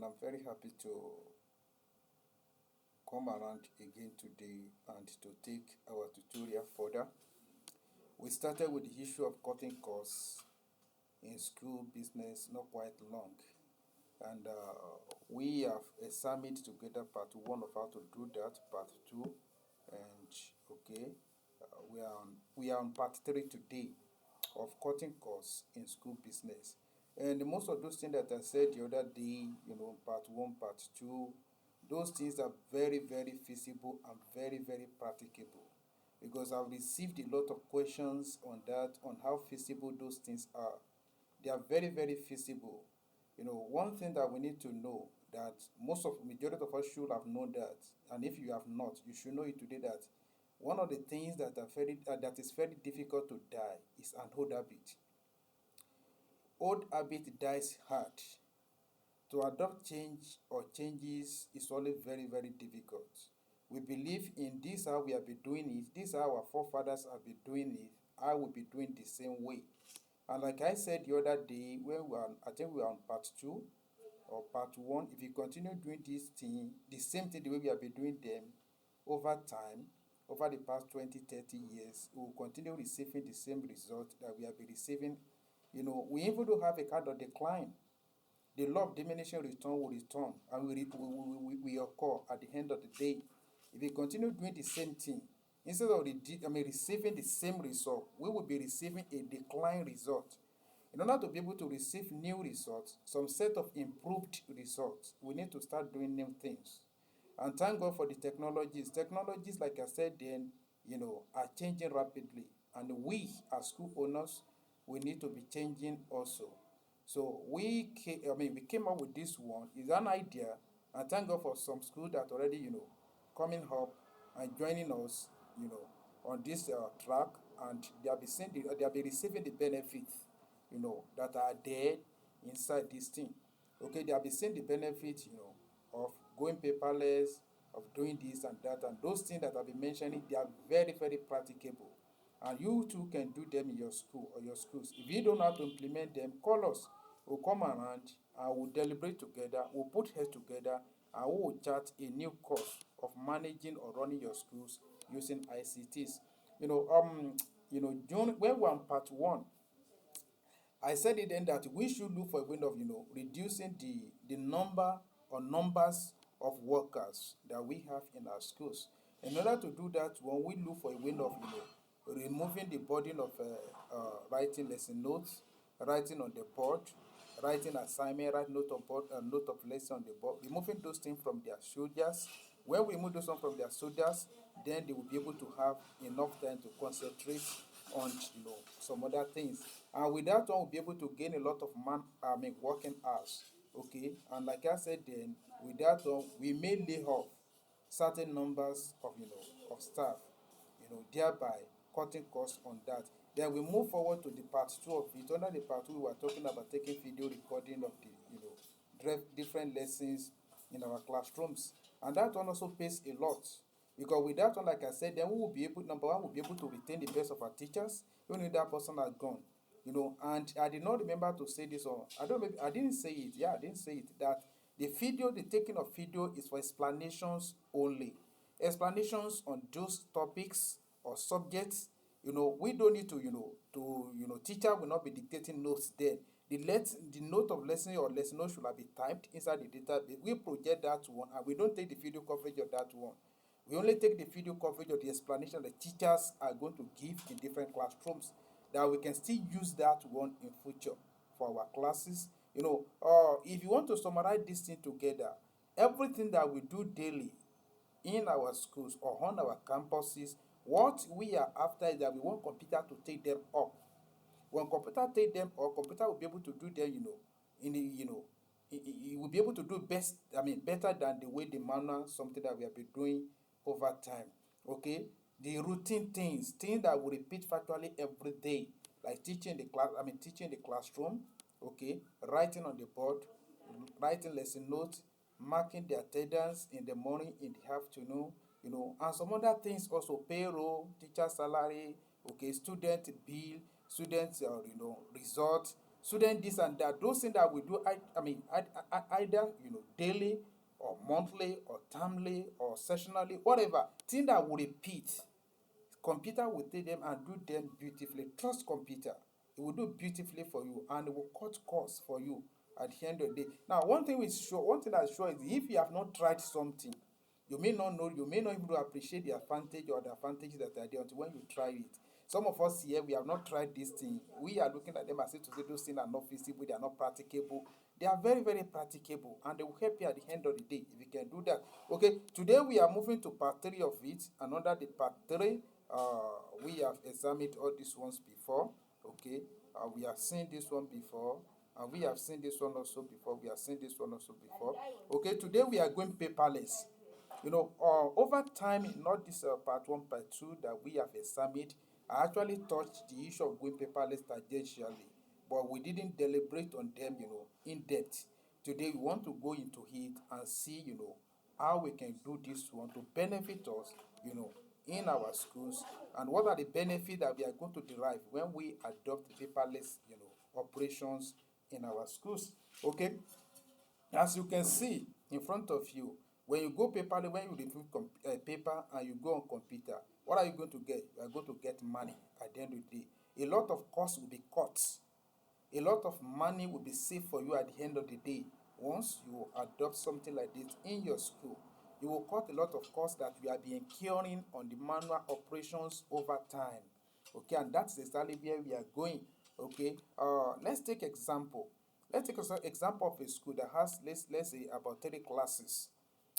I'm very happy to come around again today and to take our tutorial further. We started with the issue of cutting costs in school business not quite long, and we have examined together part one of how to do that, part two, and okay, we are on part three today of cutting costs in school business. And most of those things that I said the other day, part one, part two, those things are very, very feasible and very, very practicable. Because I've received a lot of questions on that, on how feasible those things are. They are very, very feasible. One thing that we need to know that most of majority of us should have known that, and if you have not, you should know it today that one of the things that is very difficult to die is an old habit. Old habit dies hard. To adopt change or changes is always very, very difficult. We believe in this how we have been doing it, this how our forefathers have been doing it, I will be doing the same way. And like I said the other day, I think we are on part two or part one, if you continue doing this thing, the same thing the way we have been doing them over time, over the past 20, 30 years, we will continue receiving the same result that we have been receiving. We even do have a kind of decline. The law of diminishing return will return and we occur at the end of the day. If we continue doing the same thing, instead of receiving the same result, we will be receiving a decline result. In order to be able to receive new results, some set of improved results, we need to start doing new things. And thank God for the technologies. Technologies, like I said then, are changing rapidly. And we, as school owners, we need to be changing also. So we came up with this one. It's an idea, and thank God for some schools that already, coming up and joining us, on this track, and they have been receiving the benefits, that are there inside this thing. Okay, they have been seeing the benefits, of going paperless, of doing this and that, and those things that I've been mentioning, they are very, very practicable. And you too can do them in your school or your schools. If you don't know how to implement them, call us. We'll come around and we'll deliberate together, we'll put heads together, and we will chart a new course of managing or running your schools using ICTs. June, when we're on part one, I said it then that we should look for a way of, reducing the number or numbers of workers that we have in our schools. In order to do that, when we look for a way of, removing the burden of writing lesson notes, writing on the board, writing assignment, write note on board, note of lesson on the board, removing those things from their shoulders. When we remove those things from their shoulders, then they will be able to have enough time to concentrate on some other things. And with that one, we'll be able to gain a lot of working hours. Okay, and like I said, then with that one, we may lay off certain numbers of of staff, thereby cutting costs on that. Then we move forward to the part two of it. Under the part two, we were talking about taking video recording of the different lessons in our classrooms, and that one also pays a lot. Because with that one, like I said, then we will be able, number one, we'll be able to retain the best of our teachers, even if that person has gone. And I did not remember to say this, or I don't maybe I didn't say it. Yeah, I didn't say it. That the taking of video is for explanations only. Explanations on those topics or subjects. We don't need to, teacher will not be dictating notes there. The note of lesson or lesson note should have been typed inside the database. We project that one, and we don't take the video coverage of that one. We only take the video coverage of the explanation the teachers are going to give in different classrooms, that we can still use that one in future for our classes. If you want to summarize this thing together, everything that we do daily in our schools or on our campuses, what we are after is that we want computer to take them up. When computer take them up, computer will be able to do them, in the, it will be able to do better than the way the manual, something that we have been doing over time. Okay, the routine things that we repeat factually every day, like teaching the classroom. Okay, writing on the board, writing lesson notes, marking the attendance in the morning, in the afternoon, and some other things also, payroll, teacher salary, okay, student bill, student result, student this and that. Those things that we do, either daily or monthly or termly or sessionally, whatever thing that will repeat. Computer will take them and do them beautifully. Trust computer. It will do beautifully for you and it will cut costs for you at the end of the day. Now, one thing that is sure is if you have not tried something, you may not know, you may not even appreciate the advantage or the advantages that are there until when you try it. Some of us here, we have not tried this thing. We are looking at them as if to say those things are not feasible, they are not practicable. They are very, very practicable and they will help you at the end of the day if you can do that. Okay, today we are moving to part 3 of it, and under the part 3, we have examined all these ones before. Okay, we have seen this one before, and we have seen this one also before. We have seen this one also before. Okay, today we are going paperless. Over time, in not this part 1, part 2 that we have examined, I actually touched the issue of going paperless tangentially, but we didn't deliberate on them, in depth. Today, we want to go into it and see, how we can do this one to benefit us, in our schools, and what are the benefits that we are going to derive when we adopt paperless, operations in our schools. Okay, as you can see in front of you, when you go paperly, when you remove paper and you go on computer, what are you going to get? You are going to get money at the end of the day. A lot of costs will be cut. A lot of money will be saved for you at the end of the day. Once you adopt something like this in your school, you will cut a lot of costs that you have been incurring on the manual operations over time. Okay, and that's exactly where we are going. Okay, let's take example. Let's take an example of a school that has, let's say, about 30 classes.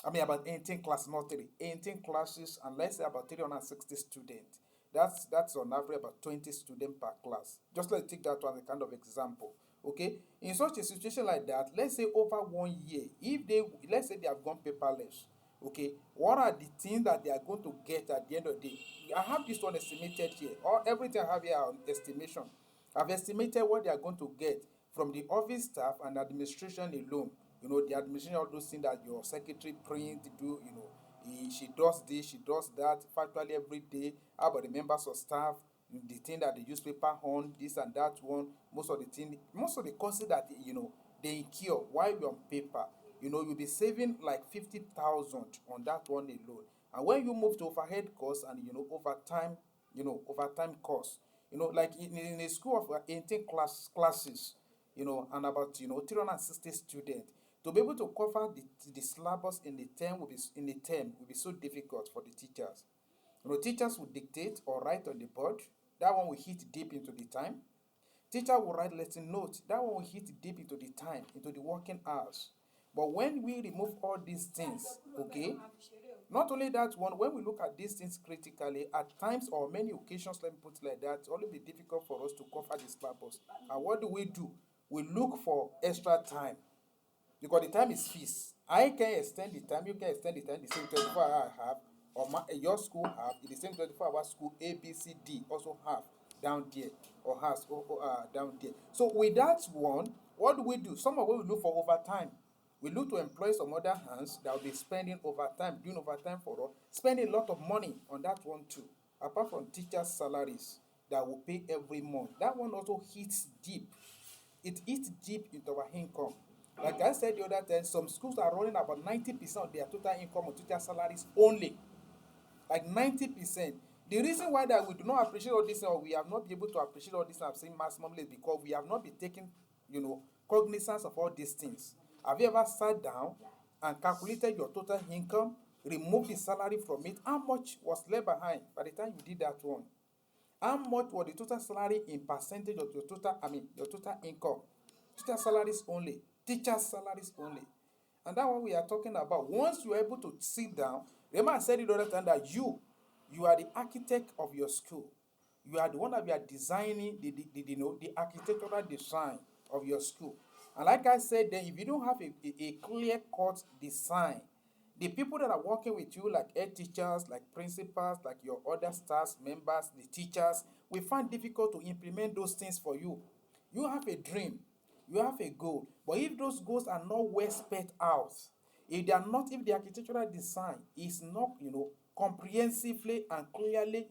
About 18 classes, not 3, 18 classes, and let's say about 360 students. That's on average about 20 students per class. Just let's take that one as a kind of example. Okay, in such a situation like that, let's say over 1 year, if let's say they have gone paperless, okay, what are the things that they are going to get at the end of the day? I have this one estimated here, or everything I have here on estimation. I've estimated what they are going to get from the office staff and administration alone. The administration, all those things that your secretary print, do, she does this, she does that, factually every day. How about the members of staff? The thing that the newspaper on, this and that one, most of the costs that, they incur while you're on paper, you'll be saving like 50,000 on that one alone. And when you move to overhead costs and, overtime costs, like in a school of 18 classes, and about 360 students, to be able to cover the syllabus in the term will be so difficult for the teachers. Teachers will dictate or write on the board. That one will hit deep into the time. Teacher will write lesson notes. That one will hit deep into the time, into the working hours. But when we remove all these things, okay, not only that one, when we look at these things critically, at times or many occasions, let me put it like that, it will be difficult for us to cover the syllabus. And what do? We look for extra time because the time is fixed. I can extend the time, you can extend the time, the same 24 hour I have, or your school have, the same 24-hour school A, B, C, D also have down there, or has down there. So with that one, what do? Some of what we look for overtime. We look to employ some other hands that will be spending overtime, doing overtime for us, spending a lot of money on that one too. Apart from teachers' salaries that we pay every month, that one also hits deep. It eats deep into our income. Like I said the other time, some schools are running about 90% of their total income on teacher salaries only. Like 90%. The reason why that we do not appreciate all this, or we have not been able to appreciate all this, I'm saying maximally, is because we have not been taking, cognizance of all these things. Have you ever sat down and calculated your total income, removed the salary from it? How much was left behind by the time you did that one? How much was the total salary in percentage of your total income? Teacher salaries only. Teacher salaries only. And that's what we are talking about. Once you are able to sit down, remember I said it the other time that you are the architect of your school. You are the one that we are designing the architectural design of your school. And like I said, then if you don't have a clear-cut design, the people that are working with you, like head teachers, like principals, like your other staff members, the teachers, we find difficult to implement those things for you. You have a dream, you have a goal, but if those goals are not well spelled out, if the architectural design is not, comprehensively and clearly,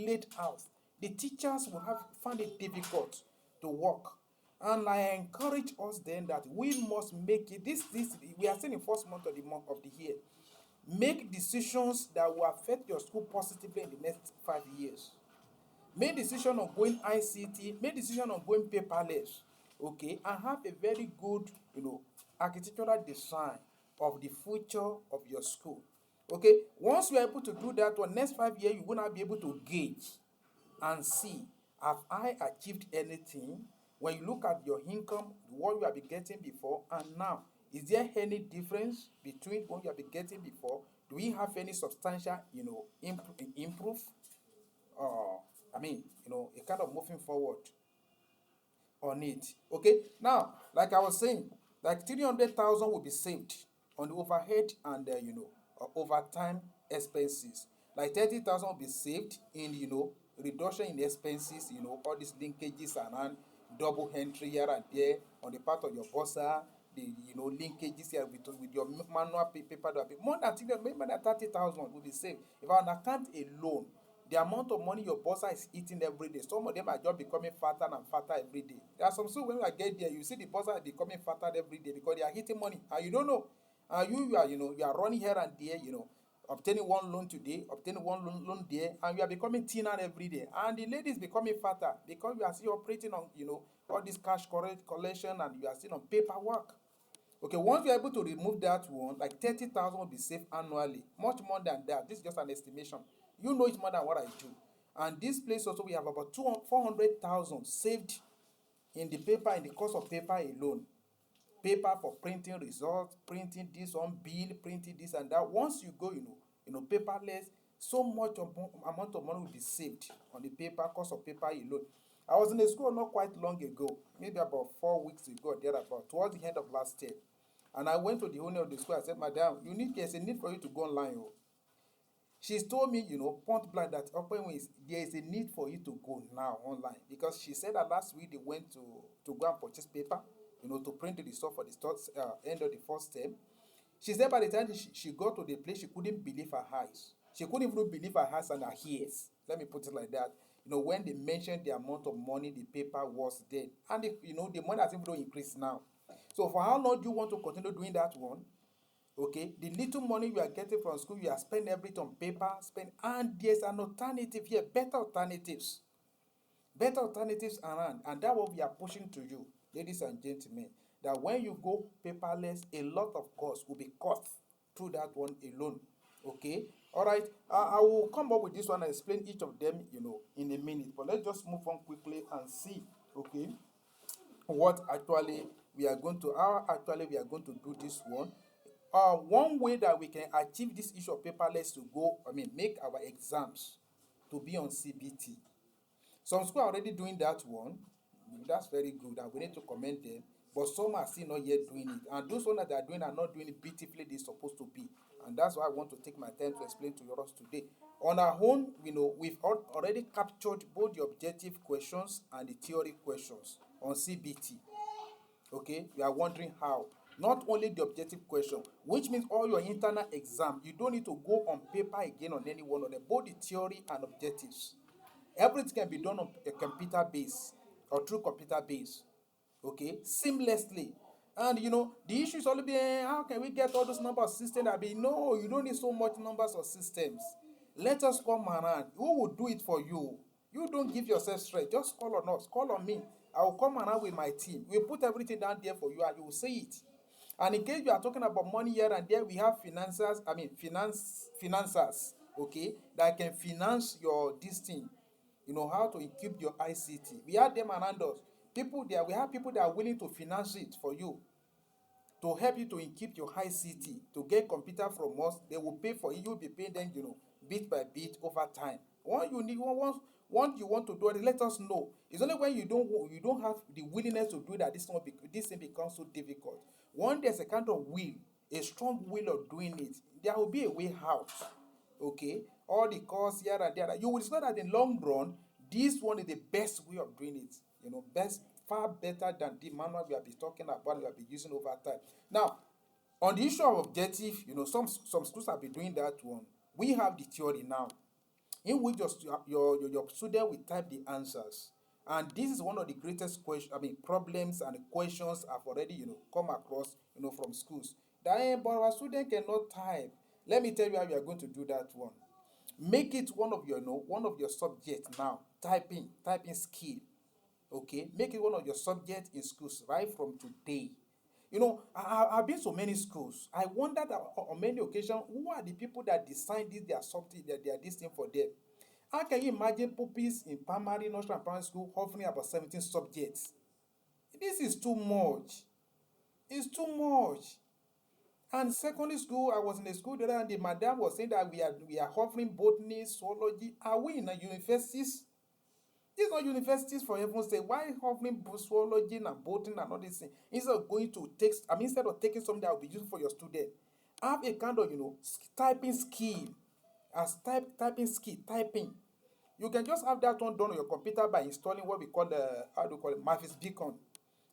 laid out, the teachers will have find it difficult to work. And I encourage us then that we must make it. This we are still in first month of the year. Make decisions that will affect your school positively in the next 5 years. Make decision on going ICT. Make decision on going paperless. Okay, and have a very good, architectural design of the future of your school. Okay, once you are able to do that, for next 5 years, you will not be able to gauge and see, have I achieved anything? When you look at your income, what you have been getting before and now, is there any difference between what you have been getting before? Do we have any substantial, improve? A kind of moving forward on it. Okay, now, like I was saying, like 300,000 will be saved on the overhead and overtime expenses. Like 30,000 will be saved in reduction in expenses. All these linkages around double entry here and there on the part of your bossa. The linkages here with your manual paper. More than 30,000 will be saved if on account alone. The amount of money your bossa is eating every day. Some of them are just becoming fatter and fatter every day. There are some schools when I get there, you see the bossa becoming fatter every day because they are eating money and you don't know. And you are running here and there, obtaining one loan today, obtaining one loan there, and you are becoming thinner every day. And the lady is becoming fatter because you are still operating on all this cash collection and you are still on paperwork. Okay, once you are able to remove that one, like 30,000 will be saved annually. Much more than that. This is just an estimation. You know it's more than what I do. And this place also, we have about 400,000 saved in the paper, in the cost of paper alone. Paper for printing results, printing this on bill, printing this and that. Once you go, paperless, so much amount of money will be saved on the paper, cost of paper alone. I was in a school not quite long ago, maybe about 4 weeks ago, thereabout, towards the end of last year. And I went to the owner of the school. I said, Madam, there's a need for you to go online. She's told me, point blank, that there is a need for you to go now online. Because she said that last week they went to go and purchase paper, to print the result for the end of the first term. She said by the time she got to the place, she couldn't believe her eyes. She couldn't even believe her eyes and her ears. Let me put it like that. When they mentioned the amount of money the paper was there. And, the money has even increased now. So for how long do you want to continue doing that one? Okay, the little money you are getting from school, you are spending everything on paper, and there's an alternative here, better alternatives around, and that's what we are pushing to you, ladies and gentlemen, that when you go paperless, a lot of costs will be cut through that one alone. Okay, all right. I will come up with this one and explain each of them, in a minute. But let's just move on quickly and see, okay, what actually we are going to do this one. One way that we can achieve this issue of paperless make our exams to be on CBT. Some schools are already doing that one. That's very good, and we need to commend them. But some are still not yet doing it. And those ones that are doing are not doing it beautifully they're supposed to be. And that's why I want to take my time to explain to you today. On our own, we've already captured both the objective questions and the theory questions on CBT. Okay, you are wondering how. Not only the objective question, which means all your internal exam, you don't need to go on paper again on any one of them, both the theory and objectives. Everything can be done on a computer base or through computer base, okay, seamlessly. And the issue is only being how can we get all those numbers of systems that no, you don't need so much numbers of systems. Let us come around. Who will do it for you? You don't give yourself straight. Just call on us. Call on me. I will come around with my team. We'll put everything down there for you and you will see it. And in case you are talking about money here and there, we have financiers, okay, that can finance your this thing. How to equip your ICT. We have them around us. We have people that are willing to finance it for you, to help you to equip your ICT, to get computer from us. They will pay for it. You will be paying them, bit by bit over time. Once you want to do it, let us know. It's only when you don't have the willingness to do that this thing becomes so difficult. When there's a kind of will, a strong will of doing it, there will be a way out. Okay, all the costs here and there. You will see that in the long run, this one is the best way of doing it. Far better than the manual we have been talking about, we have been using over time. Now, on the issue of objective, some schools have been doing that one. We have the theory now, in which your student will type the answers, And this is one of the greatest problems and questions I've already, come across, from schools. That but our student cannot type. Let me tell you how you are going to do that one. Make it one of your subjects now. Typing skill. Okay, make it one of your subjects in schools right from today. I've been to many schools. I wondered on many occasions who are the people that design this their something that they are this thing for them. How can you imagine pupils in primary, nursery, and primary school offering about 17 subjects? This is too much. It's too much. And secondary school, I was in a school there, and the madam was saying that we are offering botany, zoology. Are we in the universities? These are universities for heaven's sake. Why offering zoology and botany and all these things? Instead of taking something that will be useful for your student, have a kind of typing skill. Typing. You can just have that one done on your computer by installing what we call Mavis Beacon.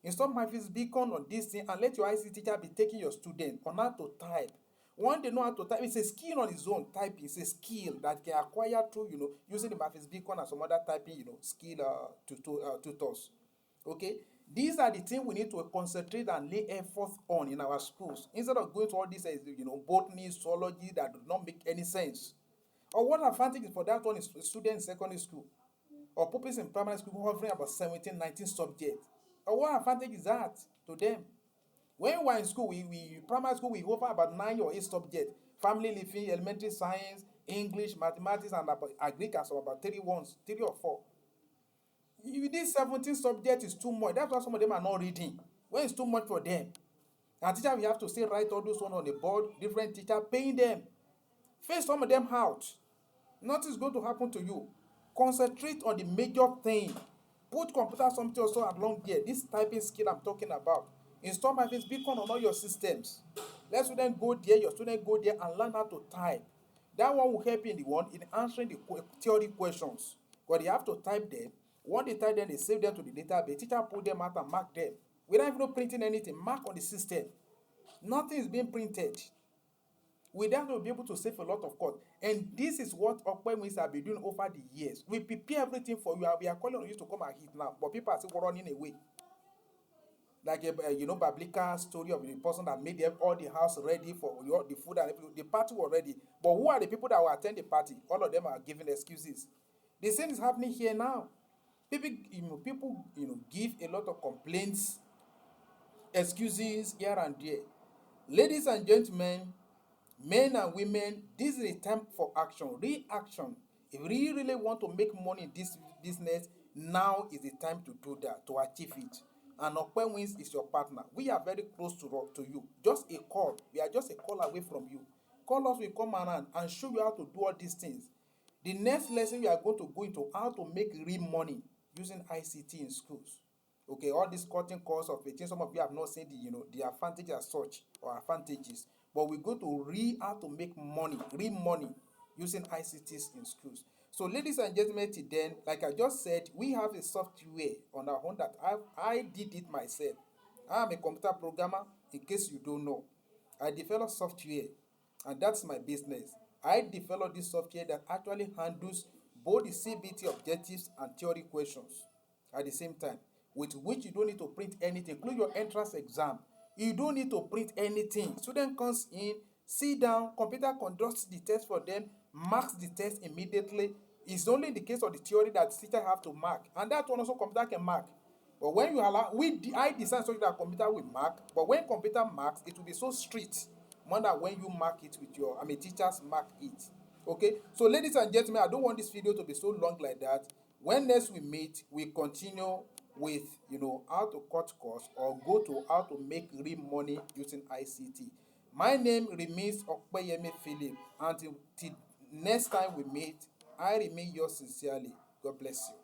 Install Mavis Beacon on this thing and let your ICT teacher be taking your student on how to type. Once they know how to type, it's a skill on its own. Typing is a skill that can acquire through using the Mavis Beacon and some other typing skill tutors. Okay, these are the things we need to concentrate and lay effort on in our schools instead of going to all these botany, zoology that do not make any sense. Or what advantage is for that one is students in secondary school or pupils in primary school offering about 17, 19 subjects? Or what advantage is that to them? When we were in school, primary school, we offer about 9 or 8 subjects. Family living, elementary science, English, mathematics, and about Greek and some about 3 or 4. This 17 subjects is too much. That's why some of them are not reading. When it's too much for them. And teacher, we have to say write all those one on the board, different teacher, paying them. Face some of them out. Nothing is going to happen to you. Concentrate on the major thing. Put computer something also along there. This typing skill I'm talking about. Install Mavis Beacon on all your systems. Let students go there, your students go there and learn how to type. That one will help you in answering the theory questions. But you have to type them. Once they type them, they save them to the database. Teacher pull them out and mark them. Without even printing anything, mark on the system. Nothing is being printed. With that, we'll be able to save a lot of cost. And this is what Okpemwis have been doing over the years. We prepare everything for you. We are calling on you to come and hit now. But people are still running away. Like biblical story of the person that made all the house ready for the food and everything. The party was ready. But who are the people that will attend the party? All of them are giving excuses. The same is happening here now. People give a lot of complaints, excuses here and there. Ladies and gentlemen, men and women, this is a time for action, reaction. If we really want to make money in this business, now is the time to do that, to achieve it. And Okpemwis is your partner. We are very close to you. Just a call. We are just a call away from you. Call us, we come around and show you how to do all these things. The next lesson we are going to go into how to make real money using ICT in schools. Okay, all these cutting costs of it. Some of you have not seen the advantages as such or advantages. But we go to how to make money, real money, using ICTs in schools. So, ladies and gentlemen, then, like I just said, we have a software on our own that I did it myself. I am a computer programmer, in case you don't know. I develop software, and that's my business. I develop this software that actually handles both the CBT objectives and theory questions at the same time, with which you don't need to print anything, include your entrance exam. You don't need to print anything. Student comes in, sit down, computer conducts the test for them, marks the test immediately. It's only in the case of the theory that the teacher have to mark, and that one also computer can mark. But when you allow, I design so that computer will mark, but when computer marks, it will be so strict more than when you mark it with teachers mark it. Okay, so ladies and gentlemen, I don't want this video to be so long like that. When next we meet, we continue with how to cut costs or go to how to make real money using ICT. My name remains Okpeyemi Philip. Until next time we meet, I remain yours sincerely. God bless you.